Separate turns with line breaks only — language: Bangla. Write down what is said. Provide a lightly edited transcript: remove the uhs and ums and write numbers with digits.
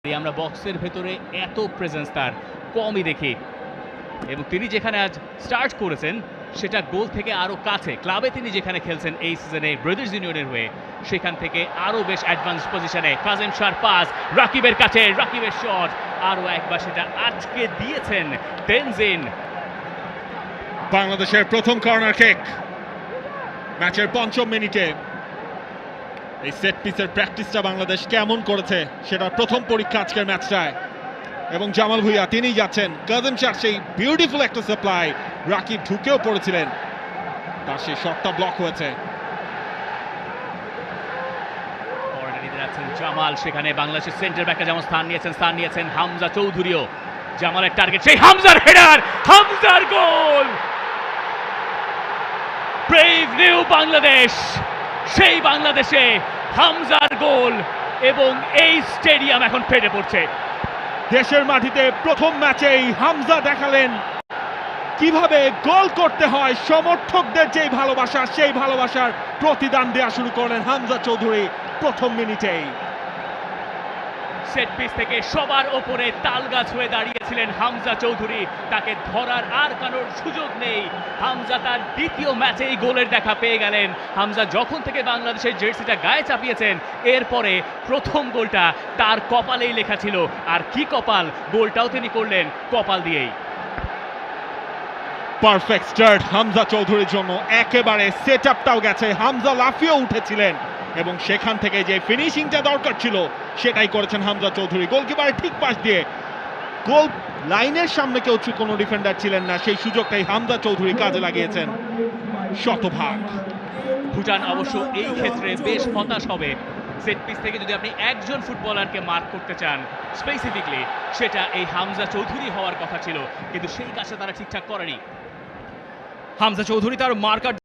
আমরা বক্সের ভেতরে এত প্রেজেন্স তার কমই দেখি এবং তিনি যেখানে আজ স্টার্ট করেছেন সেটা গোল থেকে আরো কাছে। ক্লাবে তিনি যেখানে খেলছেন এই সিজনে ব্রাদার্স ইউনিয়নের হয়ে, সেখান থেকে আরো বেশ অ্যাডভান্স পজিশনে কাজেম শাহর পাস রাকিবের কাছে, রাকিবের শট আরো একবার সেটা আটকে দিয়েছেন তেনজিন।
বাংলাদেশের প্রথম কর্নার কিক ম্যাচের ৫ম মিনিটে। এই সেট পিসের প্র্যাকটিসটা বাংলাদেশ কেমন করেছে সেটার প্রথম পরীক্ষা আজকের ম্যাচটায়। এবং জামাল ভুঁইয়া তিনি যাচ্ছেন, কাজেম শাহ সেই বিউটিফুল একটা সাপ্লাই, রাকিব ঢুকেও পড়েছিলেন, তার সেই শটটা ব্লক হয়েছে।
জামাল সেখানে বাংলাদেশের সেন্টার ব্যাকে যেমন স্থান নিয়েছেন হামজা চৌধুরীও। জামালের টার্গেট সেই হামজার হেডার, হামজার গোল। ব্রেভ নিউ বাংলাদেশ, সেই বাংলাদেশে হামজার গোল এবং এই স্টেডিয়াম এখন ফেটে পড়ছে।
দেশের মাটিতে প্রথম ম্যাচেই হামজা দেখালেন কিভাবে গোল করতে হয়। সমর্থকদের যেই ভালোবাসা, সেই ভালোবাসার প্রতিদান দেওয়া শুরু করলেন হামজা চৌধুরী প্রথম মিনিটেই।
সেট পিস থেকে সবার ওপরে তালগাছ হয়ে দাঁড়িয়েছিলেন হামজা চৌধুরী, তাকে ধরার আর কারোর সুযোগ নেই। হামজা তার দ্বিতীয় ম্যাচেই গোলের দেখা পেয়ে গেলেন। হামজা যখন থেকে বাংলাদেশের জার্সিটা গায়ে চাপিয়েছেন, এরপরে প্রথম গোলটা তার কপালেই লেখা ছিল। আর কি কপাল, গোলটাও তিনি করলেন কপাল দিয়েই।
পারফেক্ট স্টার্ট হামজা চৌধুরীর জন্য, একেবারে সেট আপটাও গেছে। হামজা লাফিয়ে উঠেছিলেন এবং সেখান থেকে যে ফিনিশিংটা দরকার ছিল সেটাই করেছেন হামজা চৌধুরী। গোলকিপারের ঠিক পাশ দিয়ে, গোল লাইনের সামনে কেউ কোনো ডিফেন্ডার ছিলেন না, সেই সুযোগটাই হামজা চৌধুরী কাজে লাগিয়েছেন শতভাগ।
ভুটান অবশ্য এই ক্ষেত্রে বেশ হতাশ হবে। সেট পিস থেকে যদি আপনি একজন ফুটবলারকে মার্ক করতে চান স্পেসিফিকলি, সেটা এই হামজা চৌধুরী হওয়ার কথা ছিল, কিন্তু সেই কাজটা তারা ঠিকঠাক করেনি। হামজা চৌধুরী তার মার্কার